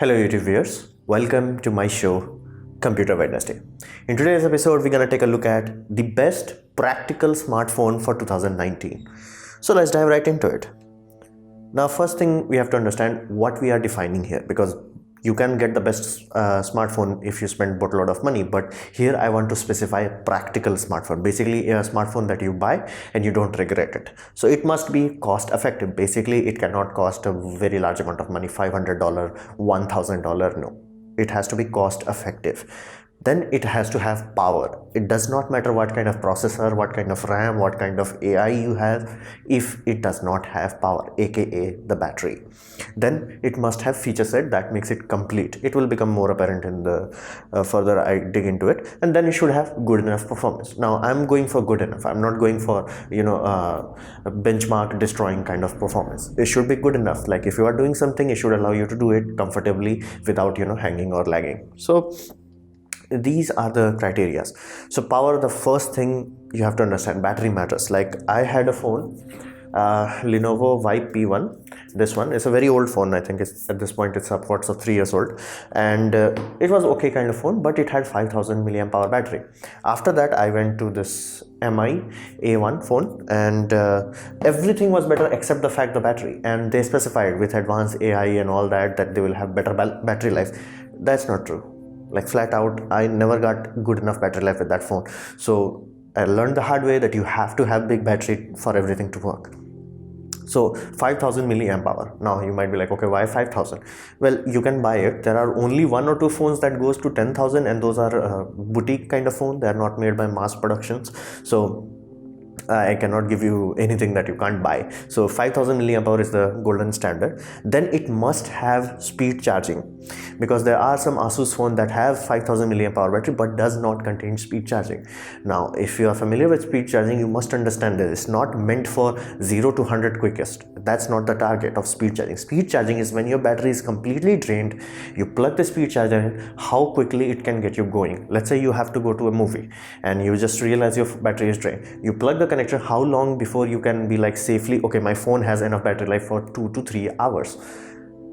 Hello YouTube viewers, welcome to my show Computer Wednesday. In today's episode, we're going to take a look at the best practical smartphone for 2019. So let's dive right into it. Now, first thing we have to understand what we are defining here, because you can get the best smartphone if you spend boatload of money, but here I want to specify a practical smartphone, basically a smartphone that you buy and you don't regret it. So it must be cost effective. Basically, it cannot cost a very large amount of money, $500, $1,000. No, it has to be cost effective. Then it has to have power. It does not matter what kind of processor, what kind of RAM, what kind of AI you have, if it does not have power, aka the battery. Then it must have feature set that makes it complete. It will become more apparent in the further I dig into it. And then it should have good enough performance. Now I'm going for good enough. I'm not going for a benchmark destroying kind of performance. It should be good enough. Like if you are doing something, it should allow you to do it comfortably without hanging or lagging. So these are the criteria. So power, the first thing you have to understand, battery matters. Like I had a phone, Lenovo Vibe P1. This one is a very old phone. I think it's at this point it's upwards of 3 years old, and it was okay kind of phone, but it had 5000 milliamp hour battery. After that I went to this Mi A1 phone, and everything was better except the fact the battery, and they specified with advanced AI and all that they will have better battery life. That's not true. Like flat out, I never got good enough battery life with that phone. So I learned the hard way that you have to have big battery for everything to work. So 5000 milliamp hour. Now you might be like, okay, why 5000? Well, you can buy it. There are only one or two phones that goes to 10,000, and those are boutique kind of phone. They are not made by mass productions. So I cannot give you anything that you can't buy. So 5000 milliamp hour is the golden standard. Then it must have speed charging, because there are some Asus phones that have 5000 milliamp hour battery but does not contain speed charging. Now if you are familiar with speed charging, you must understand that it's not meant for 0 to 100 quickest. That's not the target of speed charging. Speed charging is when your battery is completely drained, you plug the speed charger in, how quickly it can get you going. Let's say you have to go to a movie and you just realize your battery is drained. You plug the connector, how long before you can be like safely, okay, my phone has enough battery life for 2 to 3 hours.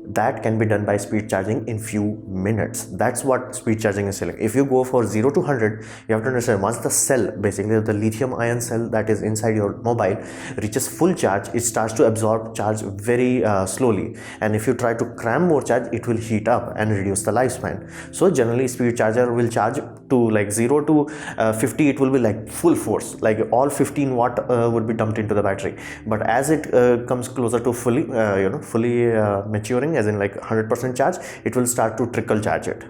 That can be done by speed charging in few minutes. That's what speed charging is selling. If you go for 0 to 100, you have to understand, once the cell, basically the lithium ion cell that is inside your mobile, reaches full charge, it starts to absorb charge very slowly, and if you try to cram more charge, it will heat up and reduce the lifespan. So generally speed charger will charge to like 0 to 50, it will be like full force, like all 15 watt would be dumped into the battery. But as it comes closer to fully maturing, as in like 100% charge, it will start to trickle charge it.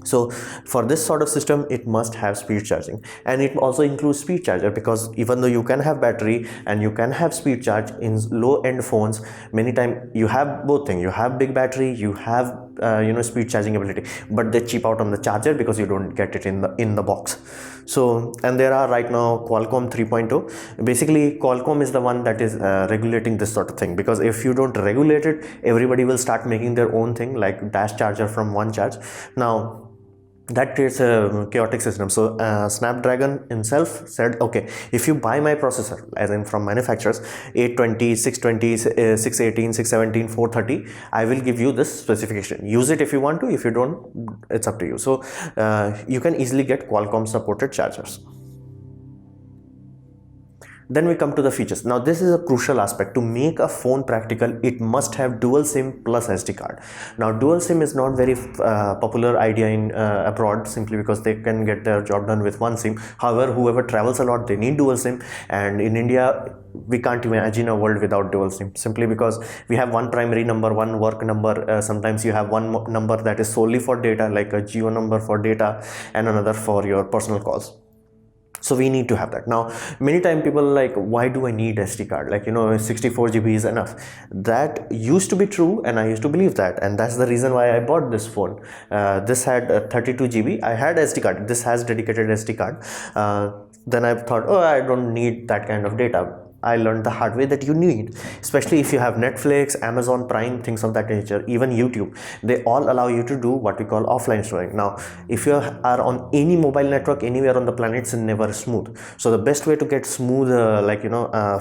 So for this sort of system, it must have speed charging, and it also includes speed charger, because even though you can have battery and you can have speed charge in low end phones, many times you have both things. You have big battery, you have speed charging ability, but they cheap out on the charger because you don't get it in the box. So, and there are right now Qualcomm 3.0. Basically Qualcomm is the one that is regulating this sort of thing, because if you don't regulate it, everybody will start making their own thing, like dash charger from one charge. Now that creates a chaotic system. So Snapdragon himself said, okay, if you buy my processor, as in from manufacturers, 820, 620, 618, 617, 430, I will give you this specification. Use it if you want to. If you don't, it's up to you. So you can easily get Qualcomm supported chargers. Then we come to the features. Now this is a crucial aspect. To make a phone practical, it must have dual SIM plus SD card. Now dual SIM is not very popular idea in abroad, simply because they can get their job done with one SIM. However, whoever travels a lot, they need dual SIM, and in India we can't imagine a world without dual SIM, simply because we have one primary number, one work number. Sometimes you have one number that is solely for data, like a geo number for data, and another for your personal calls. So we need to have that. Now many times people are like, why do I need SD card? Like 64 GB is enough. That used to be true, and I used to believe that, and that's the reason why I bought this phone. This had 32 GB. I had SD card. This has dedicated SD card. Then I thought, oh, I don't need that kind of data. I learned the hard way that you need, especially if you have Netflix, Amazon Prime, things of that nature, even YouTube. They all allow you to do what we call offline streaming. Now, if you are on any mobile network anywhere on the planet, it's never smooth. So the best way to get smooth,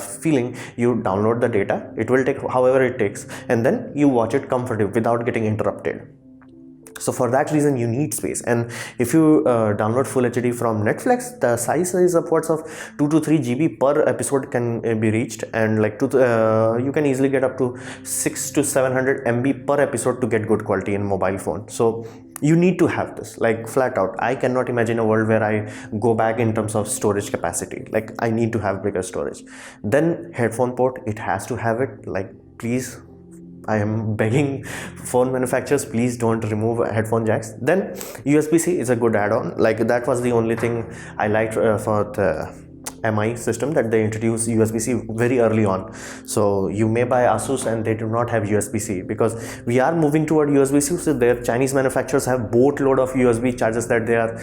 feeling, you download the data. It will take however it takes, and then you watch it comfortably without getting interrupted. So for that reason you need space. And if you download full HD from Netflix, the size is upwards of 2 to 3 GB per episode can be reached, and you can easily get up to 6 to 700 MB per episode to get good quality in mobile phone. So you need to have this, like, flat out. I cannot imagine a world where I go back in terms of storage capacity. Like, I need to have bigger storage. Then headphone port, it has to have it. Like, please, I am begging phone manufacturers, please don't remove headphone jacks. Then USB-C is a good add-on. Like, that was the only thing I liked for the MI system, that they introduced USB-C very early on. So you may buy Asus and they do not have USB-C, because we are moving toward USB-C. So their Chinese manufacturers have boatload of USB chargers that they are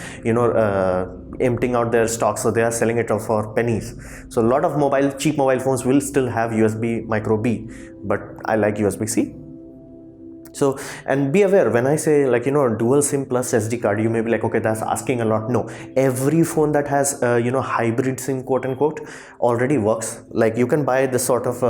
emptying out their stock, so they are selling it for pennies. So a lot of cheap mobile phones will still have USB micro B, but I like USB-C. So, and be aware, when I say, like, dual SIM plus SD card, you may be like, okay, that's asking a lot. No, every phone that has hybrid SIM, quote unquote, already works. Like, you can buy this sort of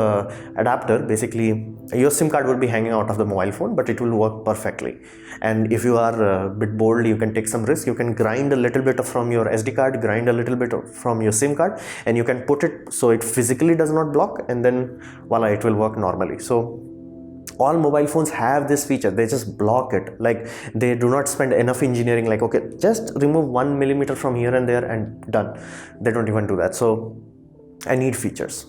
adapter. Basically, your SIM card will be hanging out of the mobile phone, but it will work perfectly. And if you are a bit bold, you can take some risk. You can grind a little bit from your SD card, grind a little bit from your SIM card, and you can put it so it physically does not block, and then voila, it will work normally. So all mobile phones have this feature. They just block it. Like, they do not spend enough engineering, like, okay, just remove 1 millimeter from here and there and done. They don't even do that. So I need features,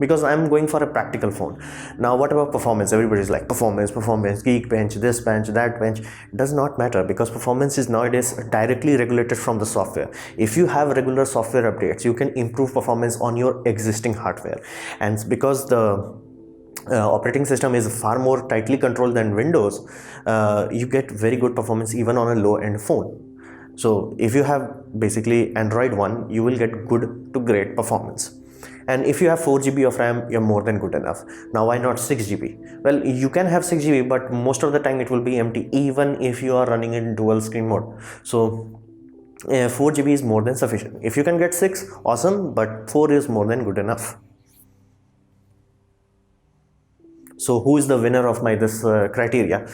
because I'm going for a practical phone. Now, what about performance? Everybody's like, performance, Geekbench, this bench, that bench. Does not matter, because performance is nowadays directly regulated from the software. If you have regular software updates, you can improve performance on your existing hardware. And because the operating system is far more tightly controlled than Windows, you get very good performance even on a low-end phone. So if you have basically Android One, you will get good to great performance. And if you have 4 GB of RAM, you're more than good enough. Now, why not 6 GB? Well, you can have 6 GB, but most of the time it will be empty, even if you are running in dual screen mode. So 4 GB is more than sufficient. If you can get 6, awesome, but 4 is more than good enough. So who is the winner of this criteria?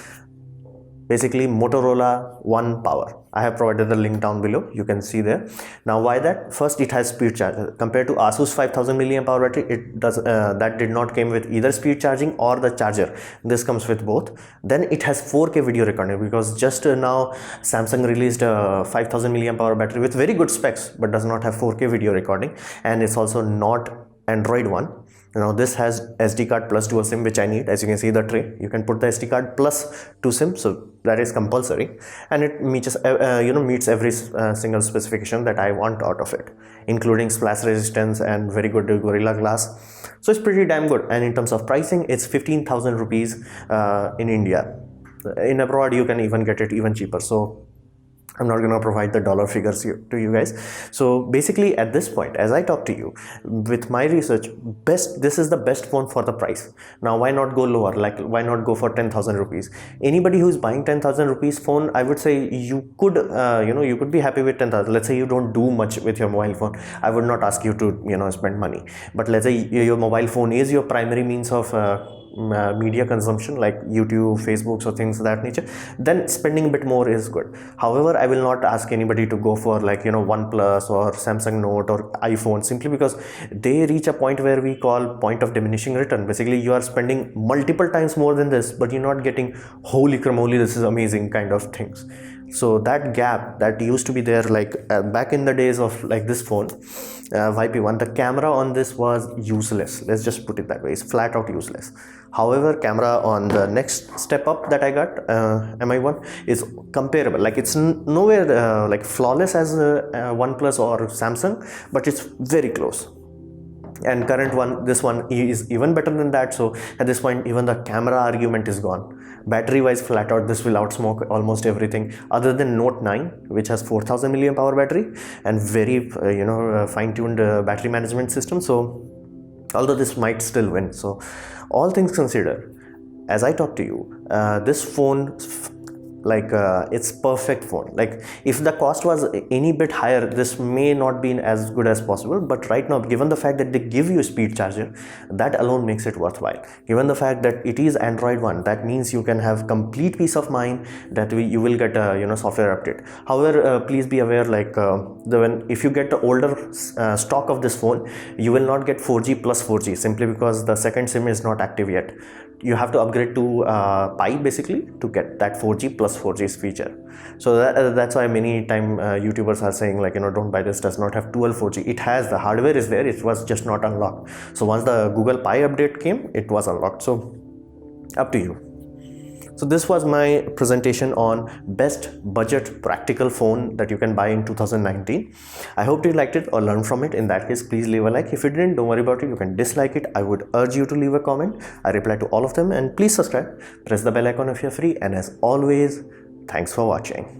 Basically, Motorola One Power. I have provided the link down below. You can see there. Now, why that? First, it has speed charger. Compared to Asus 5000 mAh battery, it does that did not came with either speed charging or the charger. This comes with both. Then it has 4K video recording, because just now Samsung released a 5000 mAh battery with very good specs, but does not have 4K video recording, and it's also not Android One. Now, this has SD card plus dual SIM, which I need. As you can see the tray, you can put the SD card plus 2 SIM, so that is compulsory, and it meets every single specification that I want out of it, including splash resistance and very good Gorilla Glass. So it's pretty damn good. And in terms of pricing, it's 15,000 rupees in India. In abroad, you can even get it even cheaper. So I'm not going to provide the dollar figures to you guys. So basically, at this point, as I talk to you, with my research, this is the best phone for the price. Now, why not go lower? Like, why not go for 10,000 rupees? Anybody who's buying 10,000 rupees phone, I would say you could, you could be happy with 10,000. Let's say you don't do much with your mobile phone. I would not ask you to, spend money. But let's say your mobile phone is your primary means of media consumption, like YouTube, Facebook, or things of that nature, then spending a bit more is good. However, I will not ask anybody to go for OnePlus or Samsung Note or iPhone, simply because they reach a point where we call point of diminishing return. Basically, you are spending multiple times more than this, but you're not getting holy cramoly, this is amazing kind of things. So that gap that used to be there, back in the days of this phone, YP1, the camera on this was useless. Let's just put it that way. It's flat out useless. However, camera on the next step up that I got, MI1, is comparable. It's nowhere flawless as OnePlus or Samsung, but it's very close. And current one, this one is even better than that. So at this point, even the camera argument is gone. Battery wise, flat out, this will outsmoke almost everything other than Note 9, which has 4000 mAh battery and very fine-tuned battery management system. So although this might still win. So all things considered, as I talk to you, this phone, it's perfect phone. Like if the cost was any bit higher, this may not be as good as possible, but right now, given the fact that they give you a speed charger, that alone makes it worthwhile. Given the fact that it is Android One, that means you can have complete peace of mind that you will get a software update. However, please be aware, if you get the older stock of this phone, you will not get 4G plus 4G, simply because the second SIM is not active yet. You have to upgrade to Pi basically to get that 4G plus 4G feature. So that's why many time YouTubers are saying don't buy this, does not have dual 4G. It has, the hardware is there, it was just not unlocked. So once the Google Pi update came, it was unlocked. So up to you. So this was my presentation on best budget practical phone that you can buy in 2019. I hope you liked it or learned from it. In that case, please leave a like. If you didn't, don't worry about it. You can dislike it. I would urge you to leave a comment. I reply to all of them, and please subscribe. Press the bell icon if you're free. And as always, thanks for watching.